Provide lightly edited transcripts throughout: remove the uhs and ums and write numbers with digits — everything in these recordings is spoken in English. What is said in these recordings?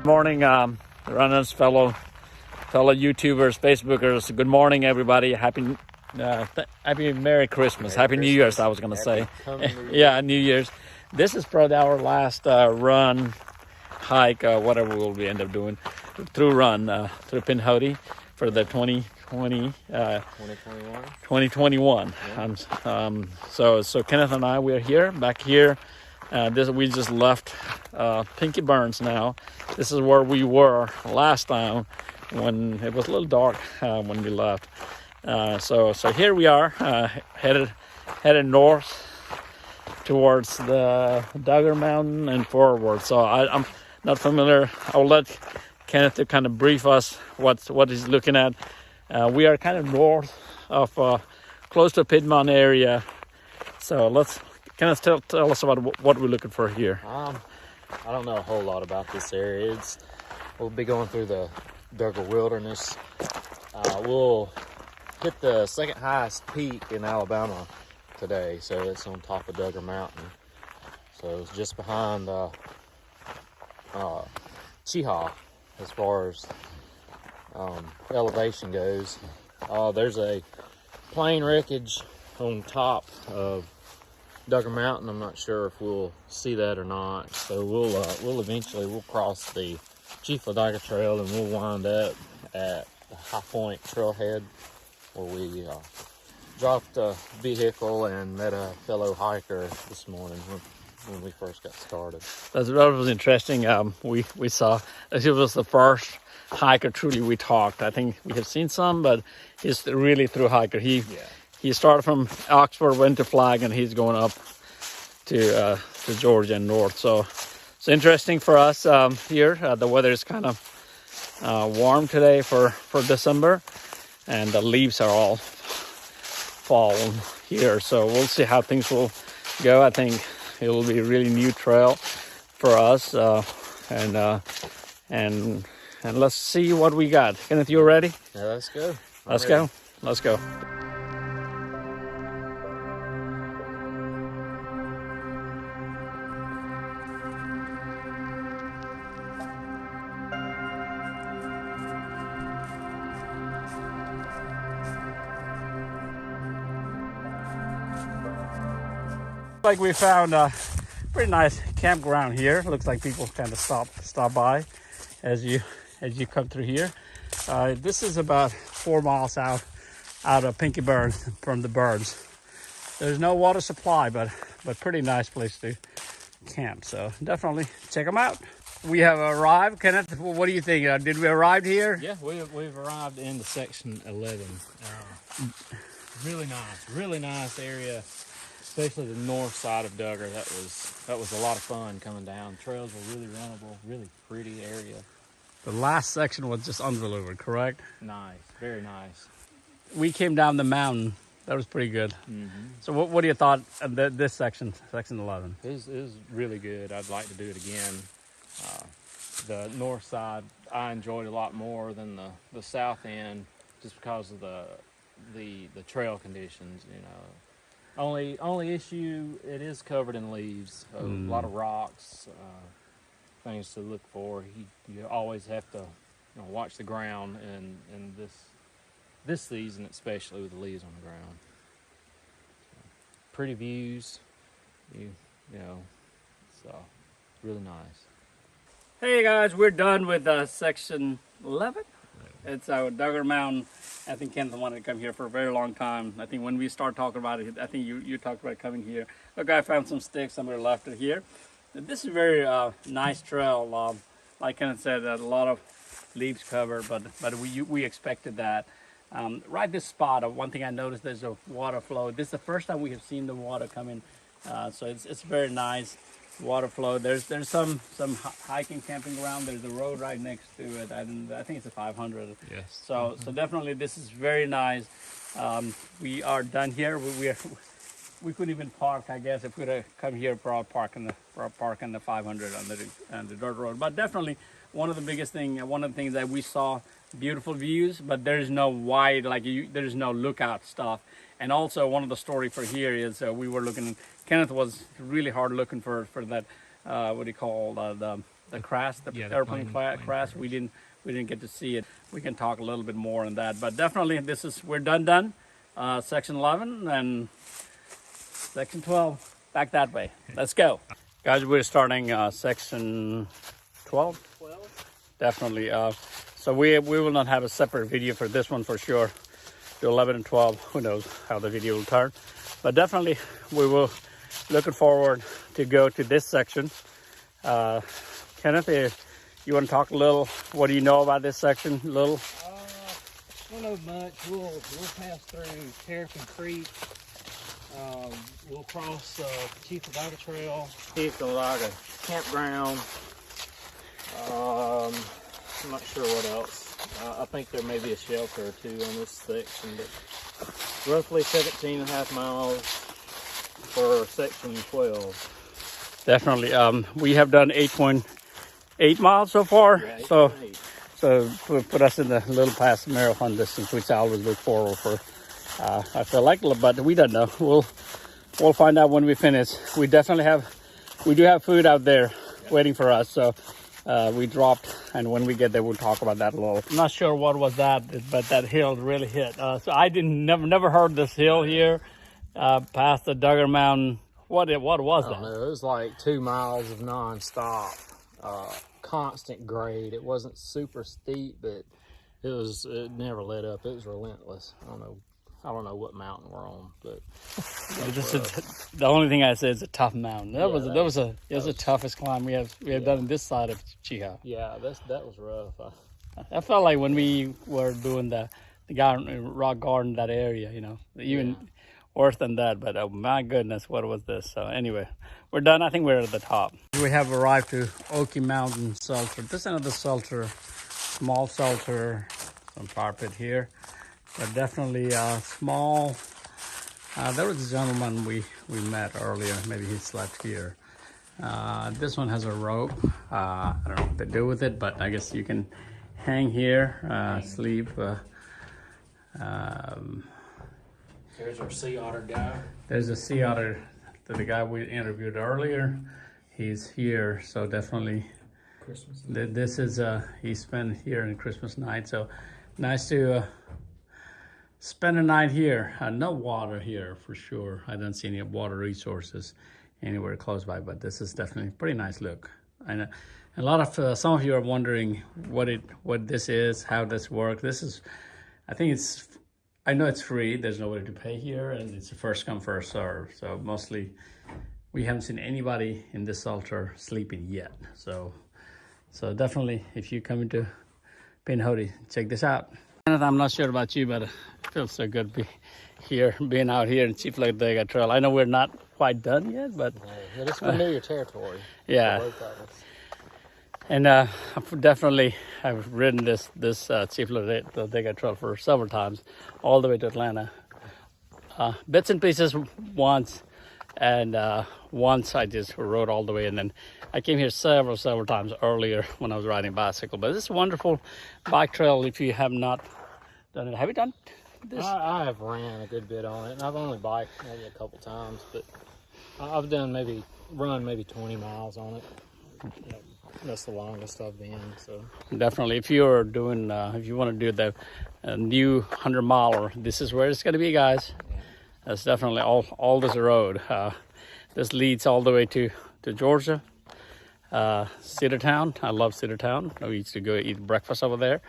Morning, runners, fellow YouTubers, Facebookers. Good morning, everybody. Happy Merry Christmas. Happy New Year's, I was going to say. Yeah, New Year's. This is probably our last run, hike, whatever we'll end up doing, through through Pinhoti for the 2021. Yeah. So Kenneth and I, we're here, back here. We just left Pinky Burns now. This is where we were last time when it was a little dark when we left. So here we are, headed north towards the Duggar Mountain and forward. So I'm not familiar. I'll let Kenneth to kind of brief us what he's looking at. We are kind of north of close to Piedmont area. So Kenneth, tell us about what we're looking for here. I don't know a whole lot about this area. We'll be going through the Duggar Wilderness. We'll hit the second highest peak in Alabama today, so it's on top of Duggar Mountain. So it's just behind Cheehaw as far as elevation goes. There's a plane wreckage on top of Duggar Mountain. I'm not sure if we'll see that or not. So we'll eventually cross the Chief Ladiga Trail and we'll wind up at the High Point Trailhead where we dropped a vehicle and met a fellow hiker this morning when we first got started. That was interesting. We saw that he was the first hiker truly we talked. I think we have seen some, but he's really through hiker. He started from Oxford, went to Flag, and he's going up to Georgia and north. So it's interesting for us here. The weather is kind of warm today for December, and the leaves are all fallen here. So we'll see how things will go. I think it will be a really new trail for us, and let's see what we got. Kenneth, you ready? Yeah, let's go. Let's go. Like we found a pretty nice campground here. Looks like people kind of stop by as you come through here. This is about 4 miles out of Pinky Burns from the Burns. There's no water supply, but pretty nice place to camp. So definitely check them out. We have arrived. Kenneth, what do you think? Did we arrive here? Yeah, we've arrived in the section 11. Really nice area. Especially the north side of Duggar. That was a lot of fun coming down. Trails were really runnable, really pretty area. The last section was just unbelievable, correct? Nice, very nice. We came down the mountain. That was pretty good. Mm-hmm. So what do you thought of this section 11? It was really good. I'd like to do it again. The north side I enjoyed a lot more than the south end, just because of the trail conditions, you know. Only issue, it is covered in leaves, a lot of rocks, things to look for. You always have to watch the ground, and this season especially with the leaves on the ground. So, pretty views, so really nice. Hey guys, we're done with section 11. It's our Duggar Mountain. I think Kenneth wanted to come here for a very long time. I think when we start talking about it, I think you talked about coming here. Look, I found some sticks. Somebody left it here. This is a very nice trail. Like Kenneth said, a lot of leaves covered, but we expected that. Right this spot, one thing I noticed, there's a water flow. This is the first time we have seen the water come in, so it's very nice. Water flow. There's some hiking, camping ground. There's a road right next to it. I think it's a 500. Yes. So definitely this is very nice. We are done here. We couldn't even park. I guess if we would have come here for our park in the 500 on the dirt road. But definitely one of the things that we saw, beautiful views, but there is no wide there is no lookout stuff. And also one of the story for here is we were looking. Kenneth was really hard looking for that what do you call the crest, the Yeah, the airplane plane crest. We didn't get to see it. We can talk a little bit more on that, but definitely we're done. Section 11 and section 12 back that way. Let's go, guys. We're starting section 12. 12. Definitely. So we will not have a separate video for this one for sure. The 11 and 12, who knows how the video will turn, but definitely we will. Looking forward to go to this section. Kenneth, you want to talk a little? What do you know about this section? A little. Don't know much. We'll pass through Terrapin Creek. We'll cross Chief Adaga Trail. Chief Adaga Campground. I'm not sure what else. I think there may be a shelter or two on this section, but roughly 17.5 miles for section 12. Definitely. We have done 8.8 miles so far. Yeah, So put us in the little past marathon distance, which I always look forward for. I feel like, but we don't know. We'll find out when we finish. We do have food out there waiting for us. So we dropped, and when we get there, we'll talk about that a little. I'm not sure what was that, but that hill really hit. So I never heard this hill here past the Duggar Mountain. What was that? I don't know. It was like 2 miles of non-stop, constant grade. It wasn't super steep, but it never let up. It was relentless. I don't know what mountain we're on, but the only thing I say is a tough mountain. That was the toughest climb we have done on this side of Chiha. Yeah, that was rough. I felt like when we were doing the garden, rock garden, that area, even worse than that. But oh my goodness, what was this? So anyway, we're done. I think we're at the top. We have arrived to Oki Mountain Shelter. This is another shelter, small shelter, some carpet here. But definitely small. There was a gentleman we met earlier. Maybe he slept here. This one has a rope. I don't know what to do with it, but I guess you can hang here, sleep. There's our sea otter guy. There's a sea otter, the guy we interviewed earlier. He's here, so definitely. Christmas. This is he spent here in Christmas night, so nice to spend a night here. No water here for sure. I don't see any water resources anywhere close by, but this is definitely a pretty nice look. And a lot of some of you are wondering what this is, how this works. I know it's free. There's nobody to pay here, and it's a first come first serve. So mostly we haven't seen anybody in this shelter sleeping yet. So definitely, if you come into Pinhoti, check this out. I'm not sure about you, but it feels so good being out here in Chief Adaga Trail. I know we're not quite done yet, but it's familiar territory. Yeah. And I've ridden this Chief Adaga Trail for several times, all the way to Atlanta. Bits and pieces once, and once I just rode all the way, and then I came here several times earlier when I was riding bicycle. But this is a wonderful bike trail if you have not done it. Have you done this? I have ran a good bit on it, and I've only biked maybe a couple times, but I've done run maybe 20 miles on it. Yeah, that's the longest I've been. So definitely, if you're doing, if you want to do the new 100-miler, this is where it's going to be, guys. Yeah. That's definitely all this road. This leads all the way to Georgia, Cedartown. I love Cedartown. We used to go eat breakfast over there.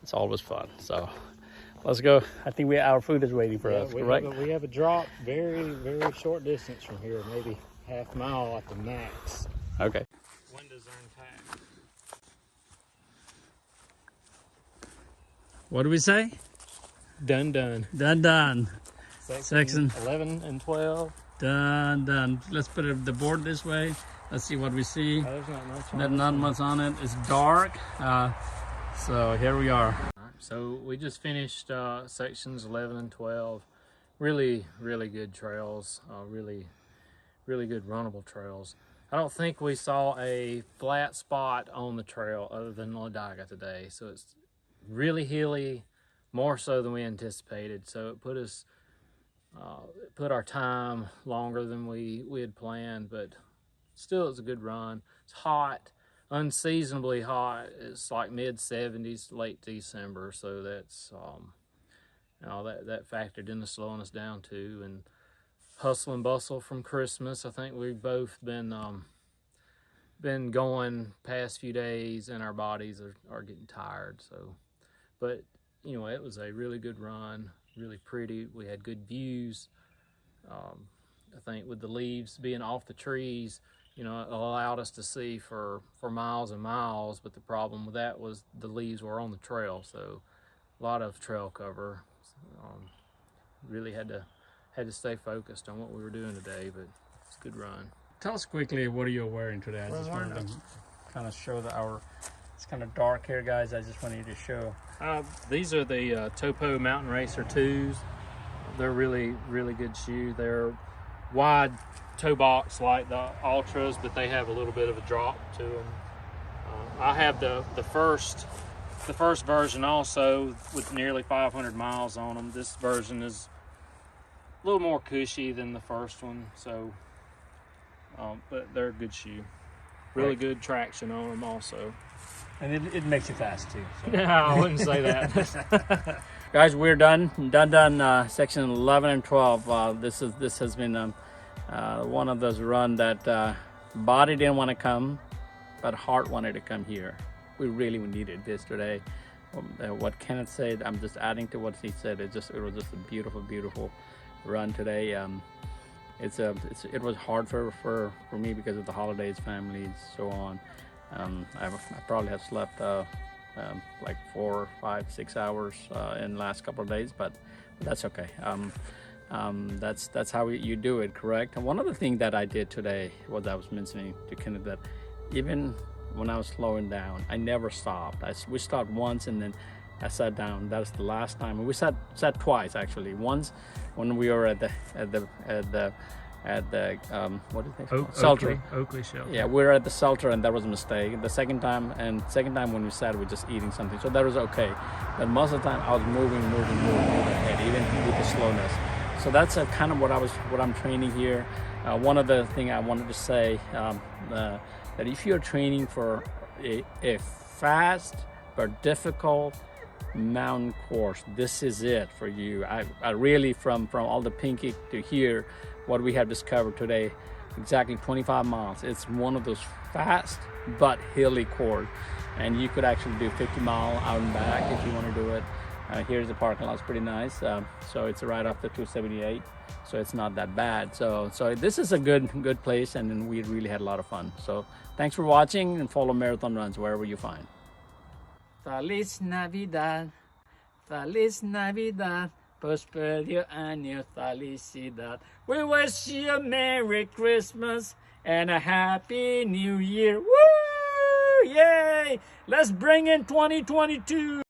It's always fun. So let's go. I think our food is waiting for us, correct? We have a drop very, very short distance from here, maybe half mile at the max. Okay. Windows are intact. What do we say? Done. Done. Section 11 and 12. Done. Let's put the board this way. Let's see what we see. There's not much on There's not much on it. It's dark. So here we are. So we just finished sections 11 and 12. Really, really good trails. Really good runnable trails. I don't think we saw a flat spot on the trail other than Adaga today. So it's really hilly, more so than we anticipated. So it put our time longer than we had planned, but still it's a good run. It's hot, unseasonably hot. It's like mid-70s, late December, so that's that factored into slowing us down too. And hustle and bustle from Christmas. I think we've both been going past few days, and our bodies are getting tired. So, but it was a really good run, really pretty. We had good views. I think with the leaves being off the trees, it allowed us to see for miles and miles. But the problem with that was the leaves were on the trail, so a lot of trail cover. Really had to stay focused on what we were doing today, but it's a good run. Tell us quickly what are you wearing today? I just wanted to kind of show it's kind of dark here, guys. I just wanted you to show. These are the Topo Mountain Racer 2s. They're really, really good shoe. They're wide toe box like the Ultras, but they have a little bit of a drop to them. I have the first version also with nearly 500 miles on them. This version is a little more cushy than the first one, so but they're a good shoe. Really good traction on them also. And it makes you fast too. So. Yeah, I wouldn't say that. Guys, we're done section 11 and 12. This has been one of those runs that body didn't want to come, but heart wanted to come here. We really needed this today. What Kenneth said, I'm just adding to what he said. It was just a beautiful run today. It was hard for me because of the holidays, families, so on. I probably have slept like 4, 5, 6 hours in the last couple of days, but that's okay. That's how you do it, correct? And one other thing that I did today was I was mentioning to Kenneth that even when I was slowing down, I never stopped. We stopped once and then I sat down. That was the last time. We sat twice actually. Once when we were at the what is it? Shelter. Oakley Shelter. Yeah, we were at the shelter and that was a mistake. The second time when we sat, we were just eating something, so that was okay. But most of the time, I was moving ahead, even with the slowness. So that's kind of what I'm training here. One of the things I wanted to say that if you're training for a fast but difficult mountain course, this is it for you. I really, from all the Pinky to here, what we have discovered today, exactly 25 miles. It's one of those fast but hilly course, and you could actually do 50 mile out and back if you want to do it. Here's the parking lot. It's pretty nice. So it's right off the 278, so it's not that bad. So this is a good place, and we really had a lot of fun. So thanks for watching, and follow Marathon Runs wherever you find. Feliz Navidad, Feliz Navidad, Prospero año felicidad. We wish you a Merry Christmas and a Happy New Year. Woo! Yay! Let's bring in 2022.